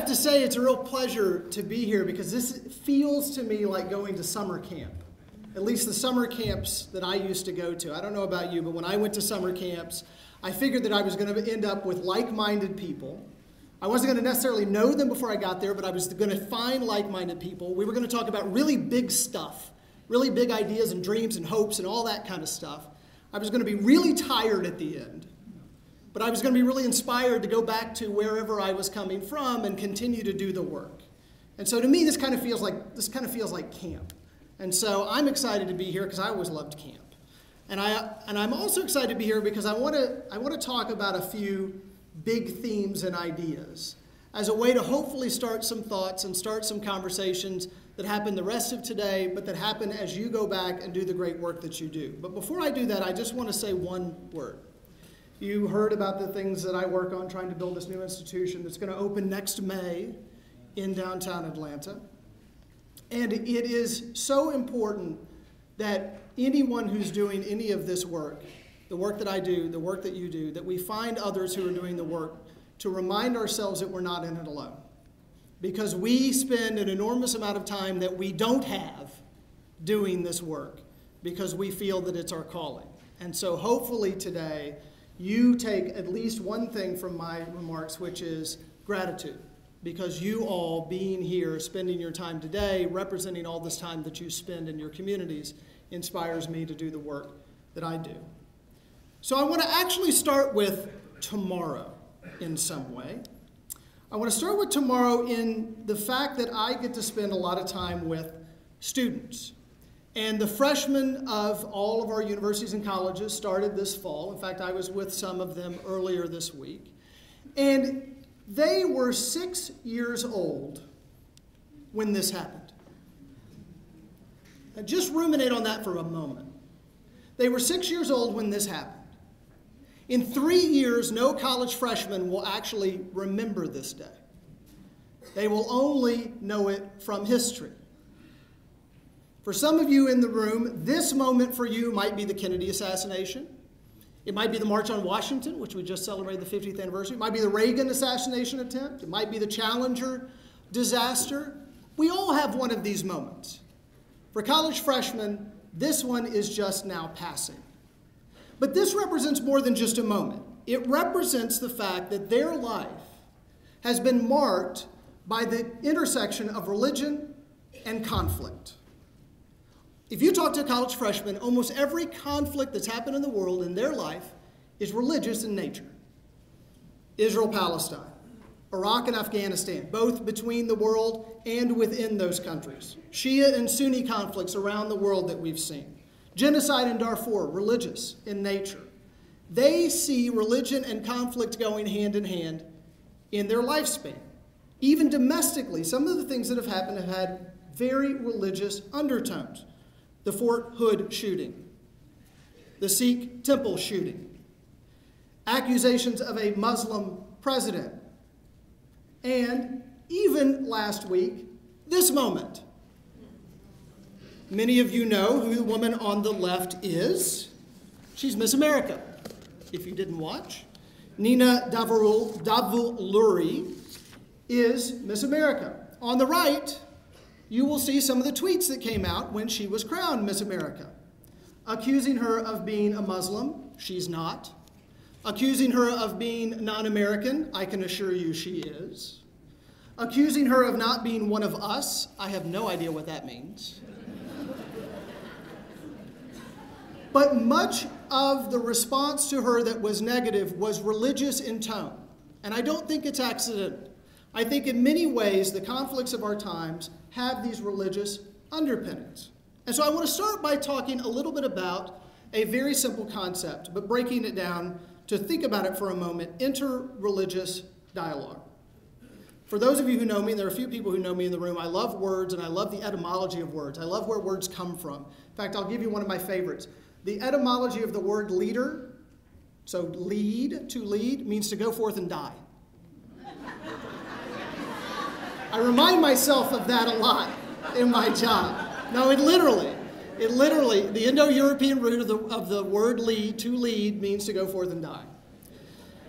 have to say it's a real pleasure to be here because this feels to me like going to summer camp. At least the summer camps that I used to go to. I don't know about you, but when I went to summer camps, I figured that I was going to end up with like-minded people. I wasn't going to necessarily know them before I got there, but I was going to find like-minded people. We were going to talk about really big stuff, really big ideas and dreams and hopes and all that kind of stuff. I was going to be really tired at the end, but I was going to be really inspired to go back to wherever I was coming from and continue to do the work. And so to me, this kind of feels like camp. And so I'm excited to be here because I always loved camp. And I'm also excited to be here because I want to talk about a few big themes and ideas as a way to hopefully start some thoughts and start some conversations that happen the rest of today, but that happen as you go back and do the great work that you do. But before I do that, I just want to say one word. You heard about the things that I work on trying to build this new institution that's going to open next May in downtown Atlanta. And it is so important that anyone who's doing any of this work, the work that I do, the work that you do, that we find others who are doing the work to remind ourselves that we're not in it alone. Because we spend an enormous amount of time that we don't have doing this work because we feel that it's our calling. And so hopefully today you take at least one thing from my remarks, which is gratitude. Because you all being here, spending your time today, representing all this time that you spend in your communities, inspires me to do the work that I do. So I want to actually start with tomorrow in some way. I want to start with tomorrow in the fact that I get to spend a lot of time with students. And the freshmen of all of our universities and colleges started this fall. In fact, I was with some of them earlier this week. And they were 6 years old when this happened. Now just ruminate on that for a moment. They were 6 years old when this happened. In 3 years, no college freshman will actually remember this day. They will only know it from history. For some of you in the room, this moment for you might be the Kennedy assassination. It might be the March on Washington, which we just celebrated the 50th anniversary. It might be the Reagan assassination attempt. It might be the Challenger disaster. We all have one of these moments. For college freshmen, this one is just now passing. But this represents more than just a moment. It represents the fact that their life has been marked by the intersection of religion and conflict. If you talk to a college freshman, almost every conflict that's happened in the world in their life is religious in nature. Israel-Palestine, Iraq and Afghanistan, both between the world and within those countries. Shia and Sunni conflicts around the world that we've seen. Genocide in Darfur, religious in nature. They see religion and conflict going hand in hand in their lifespan. Even domestically, some of the things that have happened have had very religious undertones. The Fort Hood shooting, the Sikh temple shooting, accusations of a Muslim president, and even last week, this moment. Many of you know who the woman on the left is. She's Miss America, if you didn't watch. Nina Davuluri is Miss America. On the right, you will see some of the tweets that came out when she was crowned Miss America, accusing her of being a Muslim. She's not. Accusing her of being non-American. I can assure you she is. Accusing her of not being one of us. I have no idea what that means. But much of the response to her that was negative was religious in tone. And I don't think it's accidental. I think in many ways the conflicts of our times have these religious underpinnings. And so I want to start by talking a little bit about a very simple concept, but breaking it down to think about it for a moment, interreligious dialogue. For those of you who know me, and there are a few people who know me in the room, I love words and I love the etymology of words. I love where words come from. In fact, I'll give you one of my favorites. The etymology of the word leader, so lead, to lead, means to go forth and die. I remind myself of that a lot in my job. No, it literally, the Indo-European root of the word lead, to lead, means to go forth and die.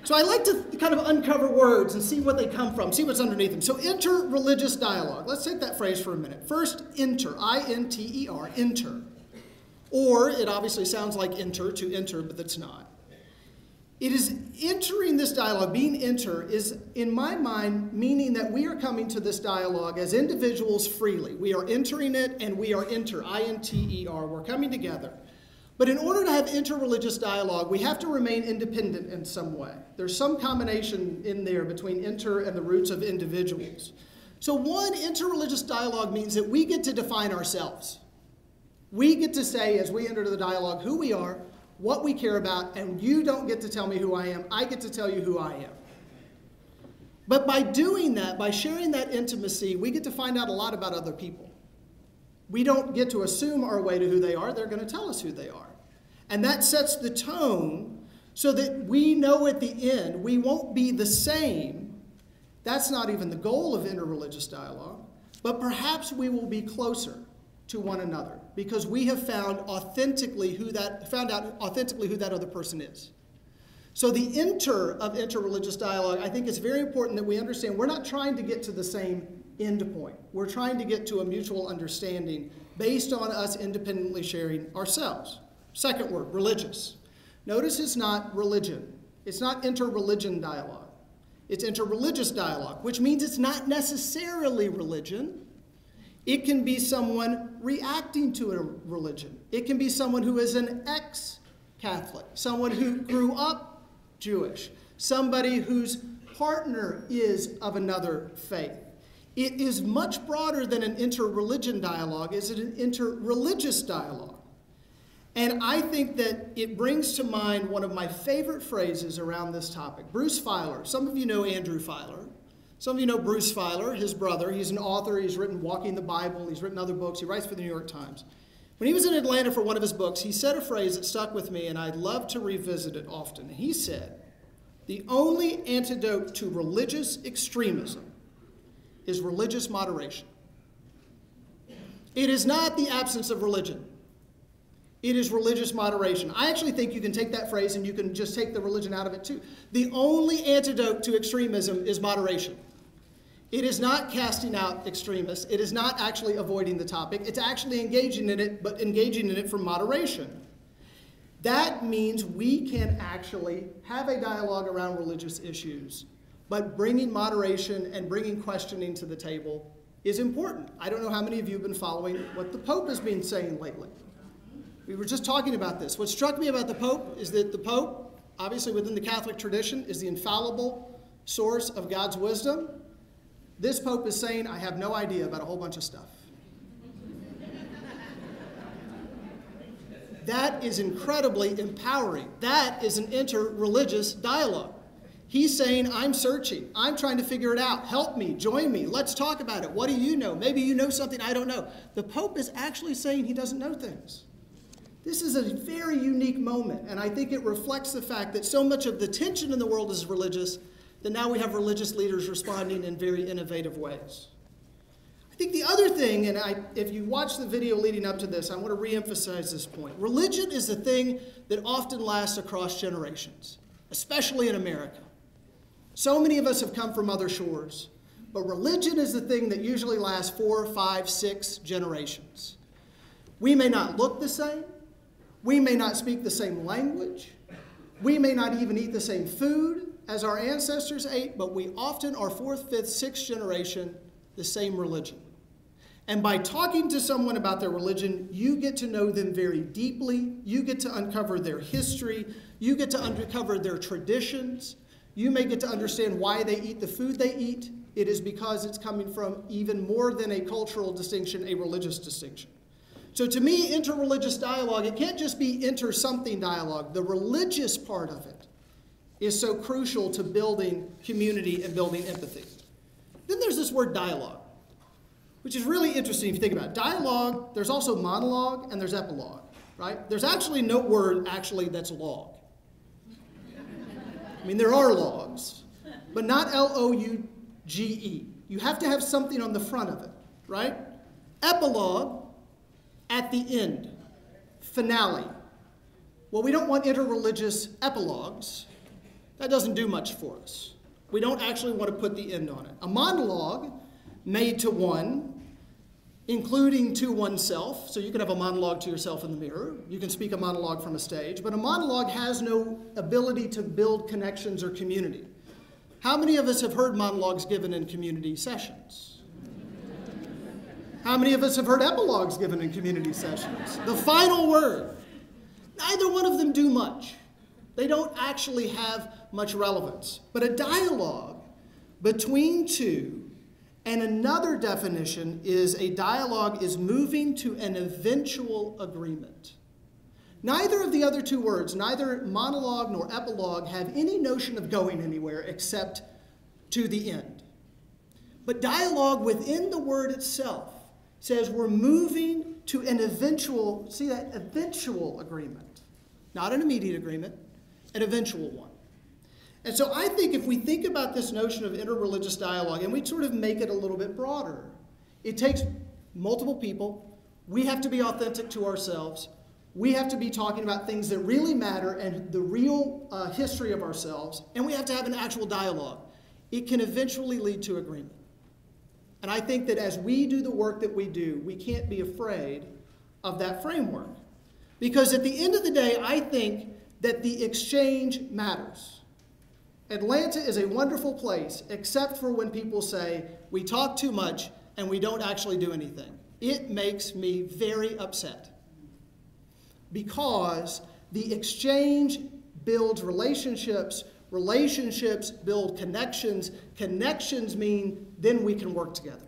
So I like to kind of uncover words and see what they come from, see what's underneath them. So interreligious dialogue. Let's take that phrase for a minute. First, inter, I-N-T-E-R, inter. Or it obviously sounds like enter, to enter, but that's not. It is entering this dialogue, being inter, is in my mind meaning that we are coming to this dialogue as individuals freely. We are entering it and we are inter, I-N-T-E-R. We're coming together. But in order to have interreligious dialogue, we have to remain independent in some way. There's some combination in there between inter and the roots of individuals. So one, interreligious dialogue means that we get to define ourselves. We get to say, as we enter the dialogue, who we are, what we care about, and you don't get to tell me who I am. I get to tell you who I am. But by doing that, by sharing that intimacy, we get to find out a lot about other people. We don't get to assume our way to who they are. They're going to tell us who they are. And that sets the tone so that we know at the end we won't be the same. That's not even the goal of interreligious dialogue. But perhaps we will be closer to one another because we have found out authentically who that other person is. So the of interreligious dialogue, I think it's very important that we understand we're not trying to get to the same end point. We're trying to get to a mutual understanding based on us independently sharing ourselves. Second word, religious. Notice it's not religion. It's not interreligion dialogue. It's interreligious dialogue, which means it's not necessarily religion. It can be someone reacting to a religion. It can be someone who is an ex-Catholic, someone who grew up Jewish, somebody whose partner is of another faith. It is much broader than an interreligion dialogue. It's an interreligious dialogue. And I think that it brings to mind one of my favorite phrases around this topic. Bruce Feiler. Some of you know Andrew Feiler. Some of you know Bruce Feiler, his brother. He's an author. He's written Walking the Bible. He's written other books. He writes for the New York Times. When he was in Atlanta for one of his books, he said a phrase that stuck with me, and I'd love to revisit it often. He said, "The only antidote to religious extremism is religious moderation." It is not the absence of religion. It is religious moderation. I actually think you can take that phrase and you can just take the religion out of it too. The only antidote to extremism is moderation. It is not casting out extremists. It is not actually avoiding the topic. It's actually engaging in it, but engaging in it from moderation. That means we can actually have a dialogue around religious issues, but bringing moderation and bringing questioning to the table is important. I don't know how many of you have been following what the Pope has been saying lately. We were just talking about this. What struck me about the Pope is that the Pope, obviously within the Catholic tradition, is the infallible source of God's wisdom. This Pope is saying, I have no idea about a whole bunch of stuff. That is incredibly empowering. That is an interreligious dialogue. He's saying, I'm searching. I'm trying to figure it out. Help me. Join me. Let's talk about it. What do you know? Maybe you know something I don't know. The Pope is actually saying he doesn't know things. This is a very unique moment, and I think it reflects the fact that so much of the tension in the world is religious that now we have religious leaders responding in very innovative ways. I think the other thing, and if you watch the video leading up to this, I want to reemphasize this point. Religion is a thing that often lasts across generations, especially in America. So many of us have come from other shores, but religion is the thing that usually lasts 4, 5, 6 generations. We may not look the same. We may not speak the same language. We may not even eat the same food as our ancestors ate, but we often are 4th, 5th, 6th generation the same religion. And by talking to someone about their religion, you get to know them very deeply. You get to uncover their history. You get to uncover their traditions. You may get to understand why they eat the food they eat. It is because it's coming from even more than a cultural distinction, a religious distinction. So to me, interreligious dialogue, it can't just be inter-something dialogue. The religious part of it is so crucial to building community and building empathy. Then there's this word dialogue, which is really interesting if you think about it. Dialogue, there's also monologue and there's epilogue, right? There's actually no word actually that's log. I mean, there are logs, but not L-O-U-G-E. You have to have something on the front of it, right? Epilogue, at the end, finale. Well, we don't want interreligious epilogues. that doesn't do much for us. We don't actually want to put the end on it. A monologue made to one, including to oneself, so you can have a monologue to yourself in the mirror, you can speak a monologue from a stage, but a monologue has no ability to build connections or community. How many of us have heard monologues given in community sessions? How many of us have heard epilogues given in community sessions? The final word. Neither one of them do much. They don't actually have much relevance. But a dialogue between two, and another definition is a dialogue is moving to an eventual agreement. Neither of the other two words, neither monologue nor epilogue, have any notion of going anywhere except to the end. But dialogue within the word itself says we're moving to an eventual, see that, eventual agreement. Not an immediate agreement, an eventual one. And so I think if we think about this notion of interreligious dialogue and we sort of make it a little bit broader, it takes multiple people. We have to be authentic to ourselves. We have to be talking about things that really matter and the real history of ourselves. And we have to have an actual dialogue. It can eventually lead to agreement. And I think that as we do the work that we do, we can't be afraid of that framework. Because at the end of the day, I think that the exchange matters. Atlanta is a wonderful place, except for when people say, we talk too much and we don't actually do anything. It makes me very upset. Because the exchange builds relationships, relationships build connections, connections mean then we can work together.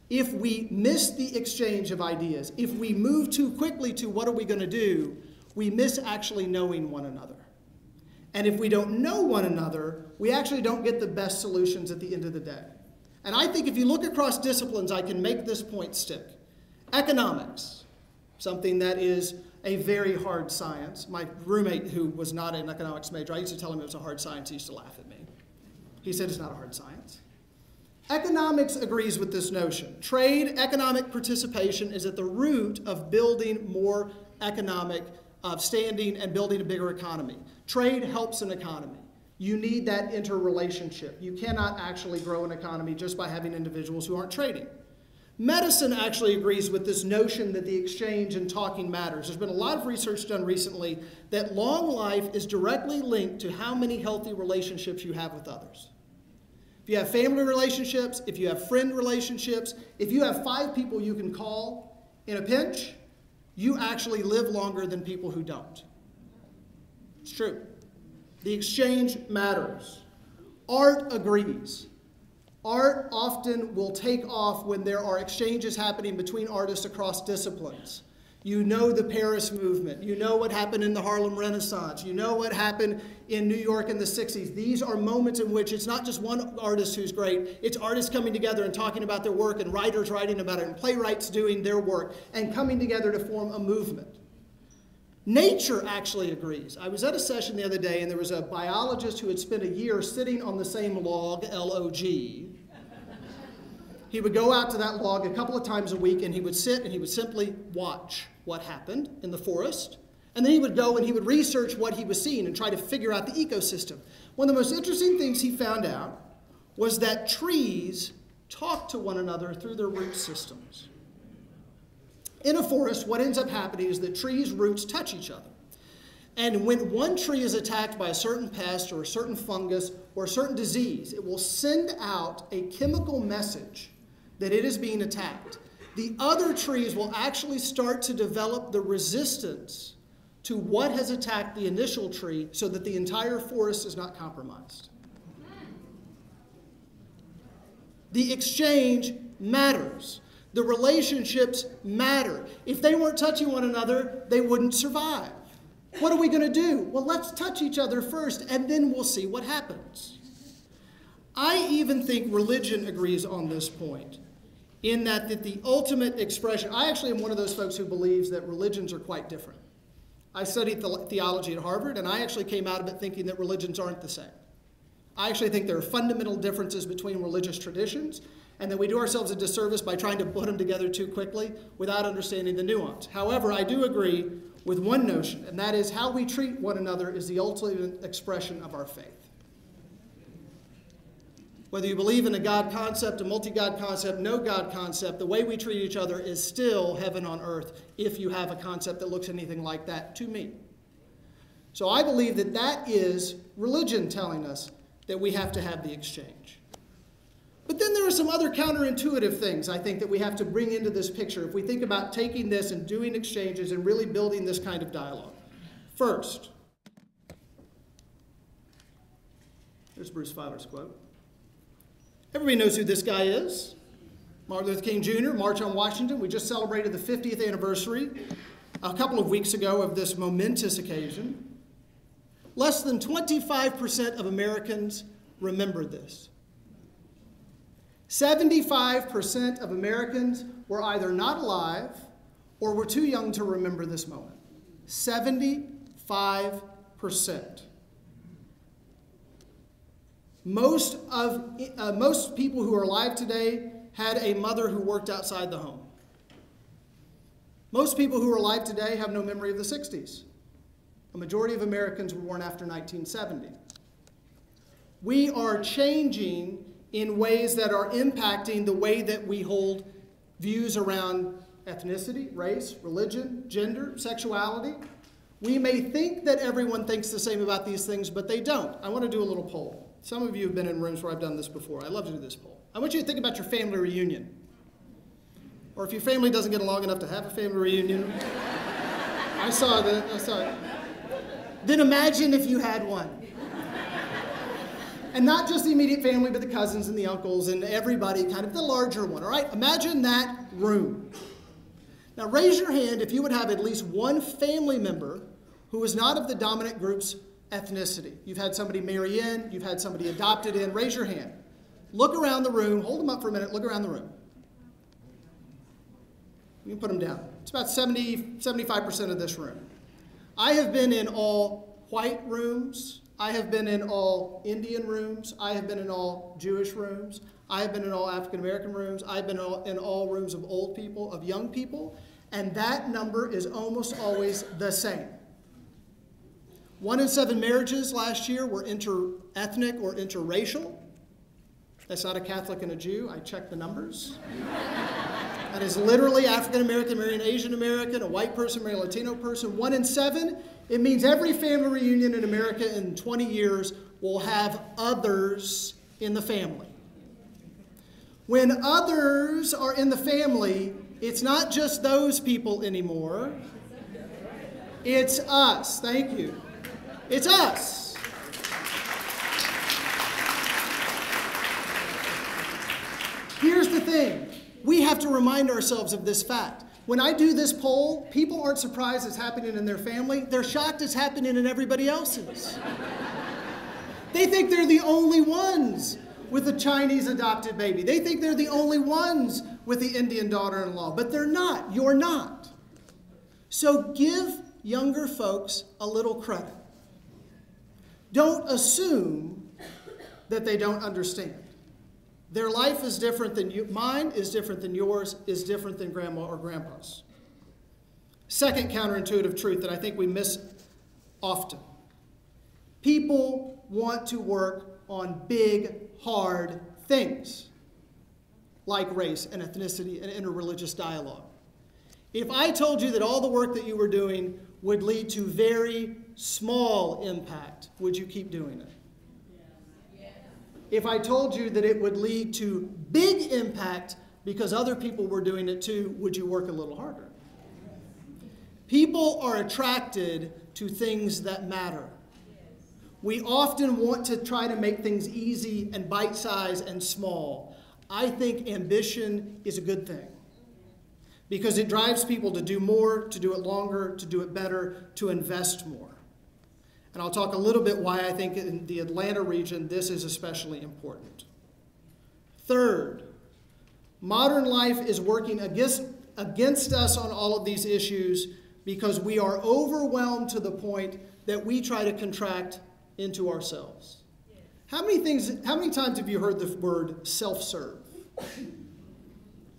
If we miss the exchange of ideas, if we move too quickly to what are we going to do, we miss actually knowing one another. And if we don't know one another, we actually don't get the best solutions at the end of the day. And I think if you look across disciplines, I can make this point stick. Economics, something that is a very hard science. My roommate, who was not an economics major, I used to tell him it was a hard science. He used to laugh at me. He said it's not a hard science. Economics agrees with this notion. Trade, economic participation is at the root of building more economic standing and building a bigger economy. Trade helps an economy. You need that interrelationship. You cannot actually grow an economy just by having individuals who aren't trading. Medicine actually agrees with this notion that the exchange and talking matters. There's been a lot of research done recently that long life is directly linked to how many healthy relationships you have with others. If you have family relationships, if you have friend relationships, if you have 5 people you can call in a pinch, you actually live longer than people who don't. It's true. The exchange matters. Art agrees. Art often will take off when there are exchanges happening between artists across disciplines. You know the Paris movement. You know what happened in the Harlem Renaissance. You know what happened in New York in the 60s. These are moments in which it's not just one artist who's great. It's artists coming together and talking about their work and writers writing about it and playwrights doing their work and coming together to form a movement. Nature actually agrees. I was at a session the other day and there was a biologist who had spent a year sitting on the same log, L-O-G. He would go out to that log a couple of times a week and he would sit and he would simply watch what happened in the forest. And then he would go and he would research what he was seeing and try to figure out the ecosystem. One of the most interesting things he found out was that trees talk to one another through their root systems. In a forest, what ends up happening is that trees' roots touch each other. And when one tree is attacked by a certain pest or a certain fungus or a certain disease, it will send out a chemical message that it is being attacked. The other trees will actually start to develop the resistance to what has attacked the initial tree so that the entire forest is not compromised. The exchange matters. The relationships matter. If they weren't touching one another, they wouldn't survive. What are we going to do? Well, let's touch each other first, and then we'll see what happens. I even think religion agrees on this point, in that the ultimate expression, I actually am one of those folks who believes that religions are quite different. I studied theology at Harvard, and I actually came out of it thinking that religions aren't the same. I actually think there are fundamental differences between religious traditions, and that we do ourselves a disservice by trying to put them together too quickly without understanding the nuance. However, I do agree with one notion, and that is how we treat one another is the ultimate expression of our faith. Whether you believe in a God concept, a multi-God concept, no God concept, the way we treat each other is still heaven on earth if you have a concept that looks anything like that to me. So I believe that that is religion telling us that we have to have the exchange. But then there are some other counterintuitive things I think that we have to bring into this picture if we think about taking this and doing exchanges and really building this kind of dialogue. First, there's Bruce Feiler's quote. Everybody knows who this guy is. Martin Luther King Jr., March on Washington. We just celebrated the 50th anniversary a couple of weeks ago of this momentous occasion. Less than 25% of Americans remember this. 75% of Americans were either not alive or were too young to remember this moment. 75%. Most people who are alive today had a mother who worked outside the home. Most people who are alive today have no memory of the 60s. A majority of Americans were born after 1970. We are changing in ways that are impacting the way that we hold views around ethnicity, race, religion, gender, sexuality. We may think that everyone thinks the same about these things, but they don't. I want to do a little poll. Some of you have been in rooms where I've done this before. I love to do this poll. I want you to think about your family reunion. Or if your family doesn't get along enough to have a family reunion. I saw it. Then imagine if you had one. And not just the immediate family, but the cousins and the uncles and everybody, kind of the larger one, all right? Imagine that room. Now raise your hand if you would have at least one family member who is not of the dominant group's ethnicity. You've had somebody marry in, you've had somebody adopted in. Raise your hand. Look around the room. Hold them up for a minute. Look around the room. You can put them down. It's about 75% of this room. I have been in all white rooms. I have been in all Indian rooms. I have been in all Jewish rooms. I have been in all African American rooms. I've been in all rooms of old people, of young people. And that number is almost always the same. 1 in 7 marriages last year were inter-ethnic or interracial. That's not a Catholic and a Jew. I checked the numbers. That is literally African American marrying Asian American, a white person marrying a Latino person. 1 in 7, it means every family reunion in America in 20 years will have others in the family. When others are in the family, it's not just those people anymore. It's us. Thank you. It's us. Here's the thing. We have to remind ourselves of this fact. When I do this poll, people aren't surprised it's happening in their family. They're shocked it's happening in everybody else's. They think they're the only ones with a Chinese adopted baby. They think they're the only ones with the Indian daughter-in-law, but they're not. You're not. So give younger folks a little credit. Don't assume that they don't understand. Their life is different than you. Mine is different than yours, is different than grandma or grandpa's. Second counterintuitive truth that I think we miss often. People want to work on big, hard things like race and ethnicity and interreligious dialogue. If I told you that all the work that you were doing would lead to very small impact, would you keep doing it? If I told you that it would lead to big impact because other people were doing it too, would you work a little harder? People are attracted to things that matter. We often want to try to make things easy and bite-sized and small. I think ambition is a good thing because it drives people to do more, to do it longer, to do it better, to invest more. And I'll talk a little bit why I think in the Atlanta region this is especially important. Third, modern life is working against us on all of these issues because we are overwhelmed to the point that we try to contract into ourselves. How many times have you heard the word self-serve?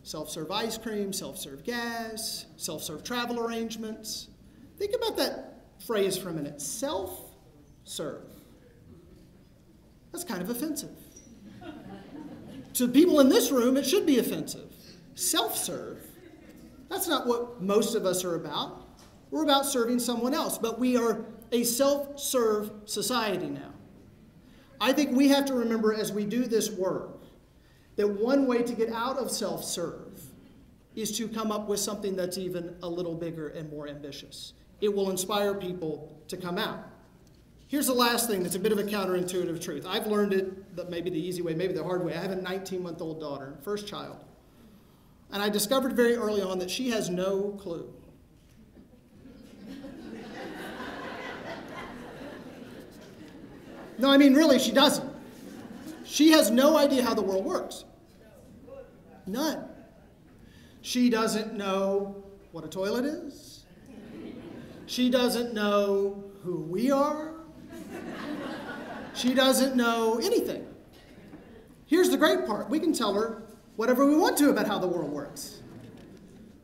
Self-serve ice cream, self-serve gas, self-serve travel arrangements. Think about that phrase for a minute. Self-serve. That's kind of offensive. To people in this room, it should be offensive. Self-serve. That's not what most of us are about. We're about serving someone else, but we are a self-serve society now. I think we have to remember as we do this work that one way to get out of self-serve is to come up with something that's even a little bigger and more ambitious. It will inspire people to come out. Here's the last thing that's a bit of a counterintuitive truth. I've learned it, but maybe the easy way, maybe the hard way. I have a 19-month-old daughter, first child. And I discovered very early on that she has no clue. No, I mean, really, she doesn't. She has no idea how the world works. None. She doesn't know what a toilet is. She doesn't know who we are. She doesn't know anything. Here's the great part. We can tell her whatever we want to about how the world works.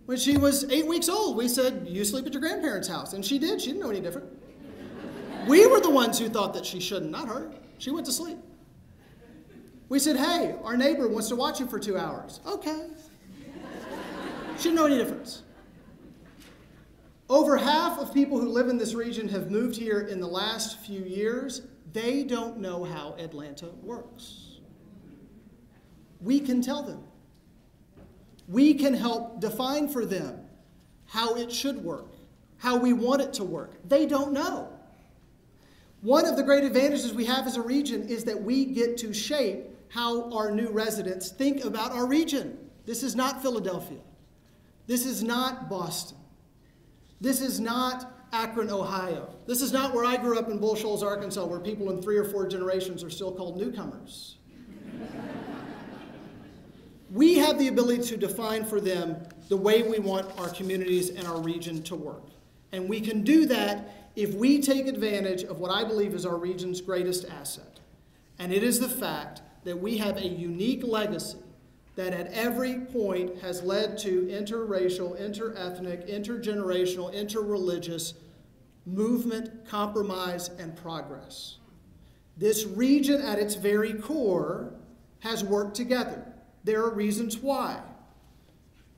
When she was 8 weeks old, we said, you sleep at your grandparents' house. And she did. She didn't know any different. We were the ones who thought that she shouldn't, not her. She went to sleep. We said, hey, our neighbor wants to watch you for 2 hours. Okay. She didn't know any difference. Over half of people who live in this region have moved here in the last few years. They don't know how Atlanta works. We can tell them. We can help define for them how it should work, how we want it to work. They don't know. One of the great advantages we have as a region is that we get to shape how our new residents think about our region. This is not Philadelphia. This is not Boston. This is not Akron, Ohio. This is not where I grew up in Bull Shoals, Arkansas, where people in 3 or 4 generations are still called newcomers. We have the ability to define for them the way we want our communities and our region to work. And we can do that if we take advantage of what I believe is our region's greatest asset. And it is the fact that we have a unique legacy that at every point has led to interracial, interethnic, intergenerational, interreligious movement, compromise, and progress. This region at its very core has worked together. There are reasons why.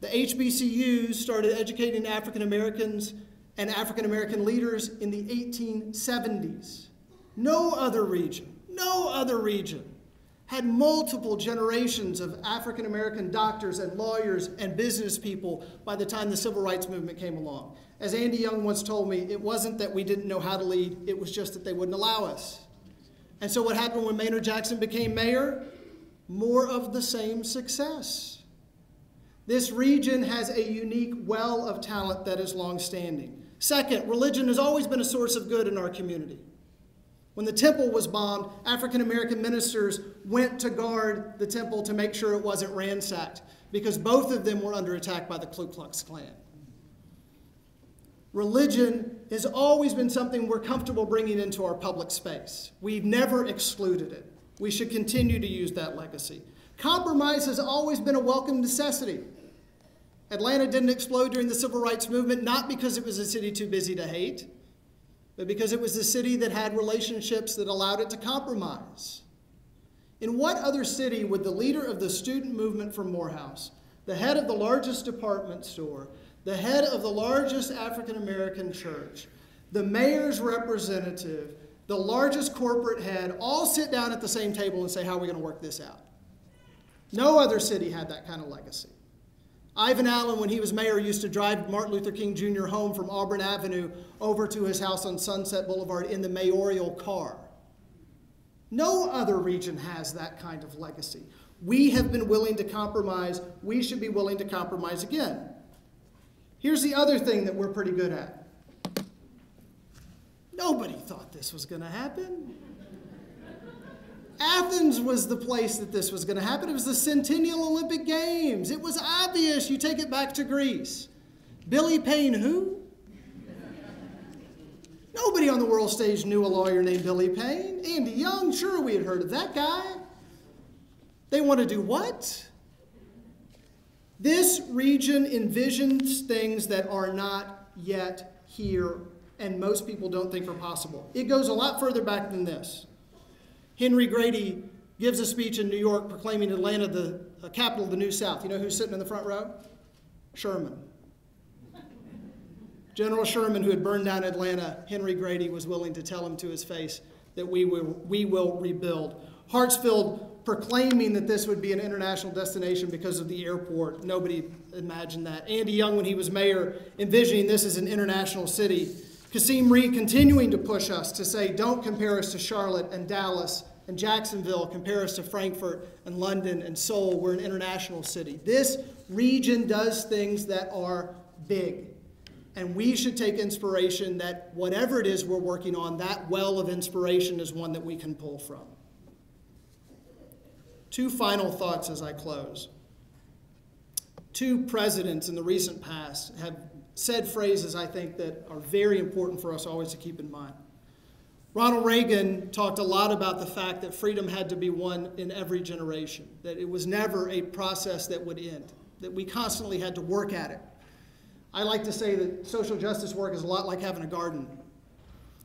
The HBCUs started educating African Americans and African American leaders in the 1870s. No other region had multiple generations of African American doctors and lawyers and business people by the time the Civil Rights Movement came along. As Andy Young once told me, it wasn't that we didn't know how to lead, it was just that they wouldn't allow us. And so what happened when Maynard Jackson became mayor? More of the same success. This region has a unique well of talent that is long-standing. Second, religion has always been a source of good in our community. When the temple was bombed, African American ministers went to guard the temple to make sure it wasn't ransacked, because both of them were under attack by the Ku Klux Klan. Religion has always been something we're comfortable bringing into our public space. We've never excluded it. We should continue to use that legacy. Compromise has always been a welcome necessity. Atlanta didn't explode during the Civil Rights Movement, not because it was a city too busy to hate, but because it was a city that had relationships that allowed it to compromise. In what other city would the leader of the student movement from Morehouse, the head of the largest department store, the head of the largest African American church, the mayor's representative, the largest corporate head, all sit down at the same table and say, how are we going to work this out? No other city had that kind of legacy. Ivan Allen, when he was mayor, used to drive Martin Luther King Jr. home from Auburn Avenue over to his house on Sunset Boulevard in the mayoral car. No other region has that kind of legacy. We have been willing to compromise. We should be willing to compromise again. Here's the other thing that we're pretty good at. Nobody thought this was going to happen. Athens was the place that this was going to happen. It was the Centennial Olympic Games. It was obvious. You take it back to Greece. Billy Payne, who? Nobody on the world stage knew a lawyer named Billy Payne. Andy Young, sure, we had heard of that guy. They want to do what? This region envisions things that are not yet here, and most people don't think are possible. It goes a lot further back than this. Henry Grady gives a speech in New York proclaiming Atlanta the capital of the New South. You know who's sitting in the front row? Sherman. General Sherman, who had burned down Atlanta, Henry Grady was willing to tell him to his face that we will rebuild. Hartsfield proclaiming that this would be an international destination because of the airport. Nobody imagined that. Andy Young, when he was mayor, envisioning this as an international city. Kasim Reed continuing to push us to say, don't compare us to Charlotte and Dallas and Jacksonville, compare us to Frankfurt and London and Seoul. We're an international city. This region does things that are big. And we should take inspiration that whatever it is we're working on, that well of inspiration is one that we can pull from. Two final thoughts as I close. Two presidents in the recent past have said phrases I think that are very important for us always to keep in mind. Ronald Reagan talked a lot about the fact that freedom had to be won in every generation, that it was never a process that would end, that we constantly had to work at it. I like to say that social justice work is a lot like having a garden.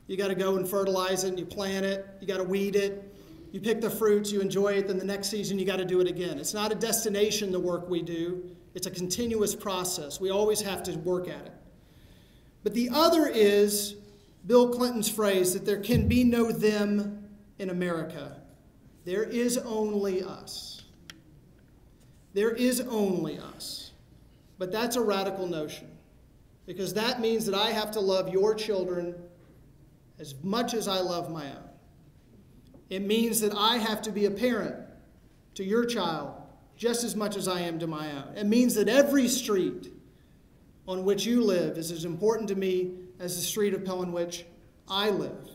You got to go and fertilize it, and you plant it, you got to weed it, you pick the fruits, you enjoy it, then the next season you got to do it again. It's not a destination, the work we do. It's a continuous process. We always have to work at it. But the other is Bill Clinton's phrase that there can be no them in America. There is only us. There is only us. But that's a radical notion, because that means that I have to love your children as much as I love my own. It means that I have to be a parent to your child just as much as I am to my own. It means that every street on which you live is as important to me as the street upon which I live.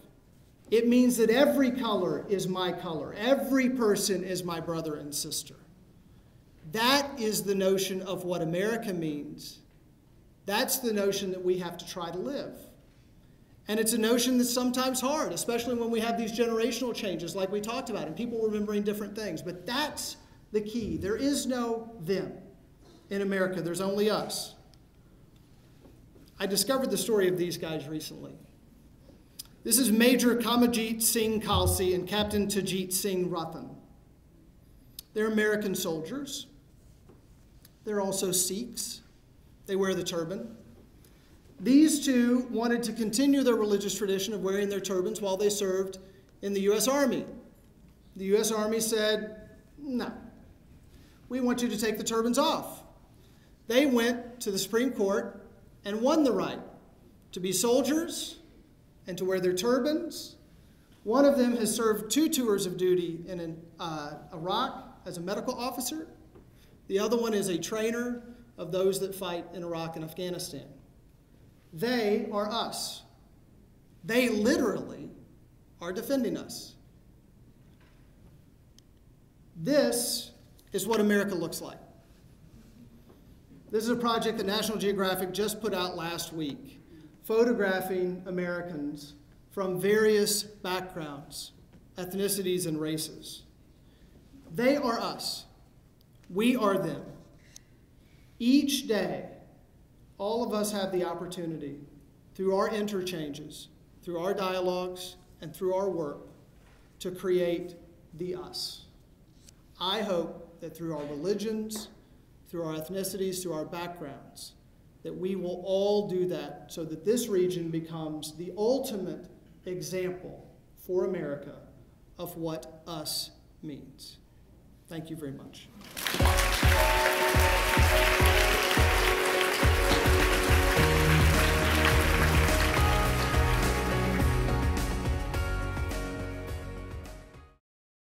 It means that every color is my color. Every person is my brother and sister. That is the notion of what America means. That's the notion that we have to try to live. And it's a notion that's sometimes hard, especially when we have these generational changes like we talked about and people remembering different things. But that's the key. There is no them in America. There's only us. I discovered the story of these guys recently. This is Major Kamarjit Singh Khalsi and Captain Tajit Singh Rathan. They're American soldiers. They're also Sikhs. They wear the turban. These two wanted to continue their religious tradition of wearing their turbans while they served in the U.S. Army. The U.S. Army said, no, we want you to take the turbans off. They went to the Supreme Court and won the right to be soldiers and to wear their turbans. One of them has served 2 tours of duty in Iraq as a medical officer. The other one is a trainer of those that fight in Iraq and Afghanistan. They are us. They literally are defending us. This is what America looks like. This is a project that National Geographic just put out last week, photographing Americans from various backgrounds, ethnicities, and races. They are us. We are them. Each day, all of us have the opportunity, through our interchanges, through our dialogues, and through our work, to create the us. I hope that through our religions, through our ethnicities, through our backgrounds, that we will all do that so that this region becomes the ultimate example for America of what us means. Thank you very much.